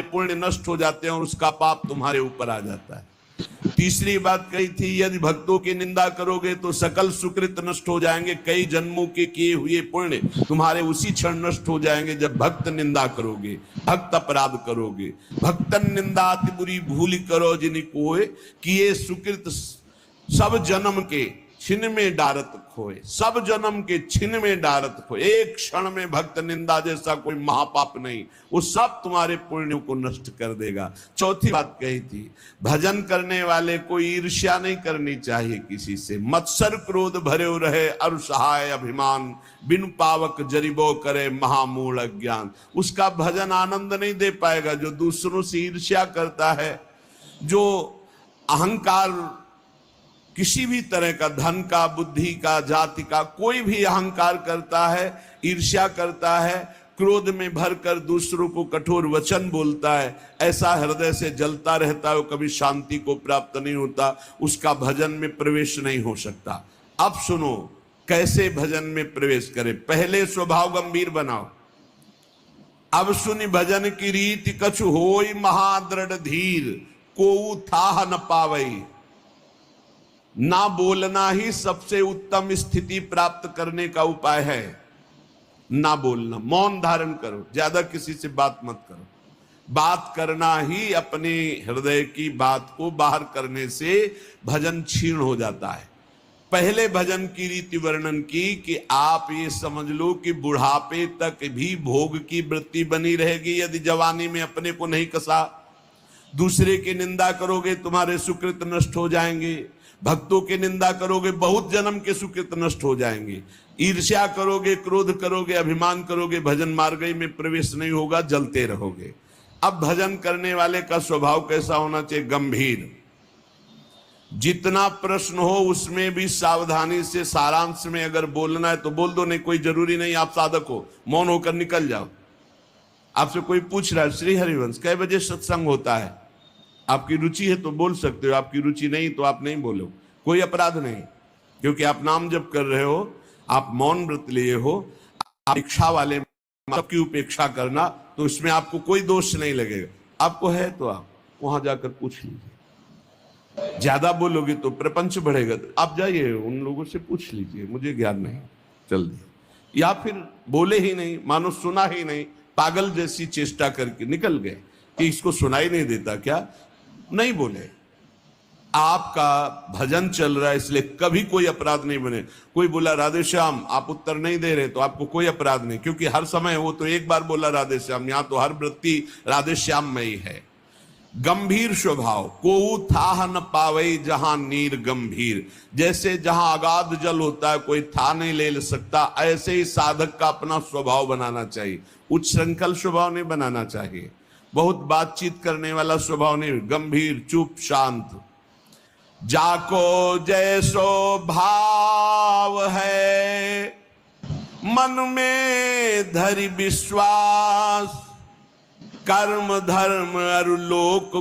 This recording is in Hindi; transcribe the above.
पुण्य नष्ट हो जाते हैं और उसका पाप तुम्हारे ऊपर आ जाता है। तीसरी बात कही थी, यदि भक्तों की निंदा करोगे तो सकल सुकृत नष्ट हो जाएंगे, कई जन्मों के किए हुए पुण्य तुम्हारे उसी क्षण नष्ट हो जाएंगे जब भक्त निंदा करोगे, भक्त अपराध करोगे। भक्तन निंदा अति बुरी भूल करो जिन कोय, किए सुकृत सब जन्म के छिन में डारत खोए, सब जन्म के छिन में डारत खोए। एक क्षण में भक्त निंदा जैसा कोई महापाप नहीं, वो सब तुम्हारे पुण्यों को नष्ट कर देगा। चौथी बात कही थी, भजन करने वाले को ईर्ष्या नहीं करनी चाहिए किसी से। मत्सर क्रोध भरे रहे अरु सहाय अभिमान, बिन पावक जरिबो करे महामूढ़ अज्ञान। उसका भजन आनंद नहीं दे पाएगा। जो दूसरों से ईर्ष्या करता है, जो अहंकार किसी भी तरह का, धन का, बुद्धि का, जाति का, कोई भी अहंकार करता है, ईर्ष्या करता है, क्रोध में भरकर दूसरों को कठोर वचन बोलता है, ऐसा हृदय से जलता रहता है, वो कभी शांति को प्राप्त नहीं होता, उसका भजन में प्रवेश नहीं हो सकता। अब सुनो कैसे भजन में प्रवेश करें। पहले स्वभाव गंभीर बनाओ। अब सुनि भजन की रीति, कछु होई महादृढ़ धीर, कोऊ थाह न पावई। ना बोलना ही सबसे उत्तम स्थिति प्राप्त करने का उपाय है। ना बोलना, मौन धारण करो, ज्यादा किसी से बात मत करो। बात करना ही अपने हृदय की बात को बाहर करने से भजन क्षीण हो जाता है। पहले भजन की रीति वर्णन की कि आप ये समझ लो कि बुढ़ापे तक भी भोग की वृत्ति बनी रहेगी यदि जवानी में अपने को नहीं कसा। दूसरे की निंदा करोगे तुम्हारे सुकृत नष्ट हो जाएंगे। भक्तों की निंदा करोगे बहुत जन्म के सुकृत नष्ट हो जाएंगे। ईर्ष्या करोगे, क्रोध करोगे, अभिमान करोगे, भजन मार्ग में प्रवेश नहीं होगा, जलते रहोगे। अब भजन करने वाले का स्वभाव कैसा होना चाहिए? गंभीर। जितना प्रश्न हो उसमें भी सावधानी से, सारांश में अगर बोलना है तो बोल दो, नहीं कोई जरूरी नहीं आप साधक हो, मौन होकर निकल जाओ। आपसे कोई पूछ रहा है श्री हरिवंश कै बजे सत्संग होता है, आपकी रुचि है तो बोल सकते हो, आपकी रुचि नहीं तो आप नहीं बोलो, कोई अपराध नहीं, क्योंकि आप नाम जप कर रहे हो, आप मौन व्रत लिए हो। इच्छा वाले की उपेक्षा करना तो इसमें आपको कोई दोष नहीं लगेगा। आपको है तो आप वहां जाकर पूछ लीजिए। ज्यादा बोलोगे तो प्रपंच बढ़ेगा, तो आप जाइए उन लोगों से पूछ लीजिए, मुझे ज्ञान नहीं, चल दिए। या फिर बोले ही नहीं, मानो सुना ही नहीं, पागल जैसी चेष्टा करके निकल गए कि इसको सुनाई नहीं देता क्या, नहीं बोले। आपका भजन चल रहा है इसलिए कभी कोई अपराध नहीं बने। कोई बोला राधे श्याम आप उत्तर नहीं दे रहे तो आपको कोई अपराध नहीं, क्योंकि हर समय वो तो एक बार बोला राधे श्याम, यहां तो हर वृत्ति राधे श्याम में ही है। गंभीर स्वभाव, कोऊ थाह न पावई जहां नीर गंभीर। जैसे जहां अगाध जल होता है कोई था नहीं ले सकता, ऐसे ही साधक का अपना स्वभाव बनाना चाहिए। उच्च श्रृंखल स्वभाव नहीं बनाना चाहिए, बहुत बातचीत करने वाला स्वभाव नहीं, गंभीर, चुप, शांत। जाको जैसो भाव है मन में धरि विश्वास, कर्म धर्म अरु लोक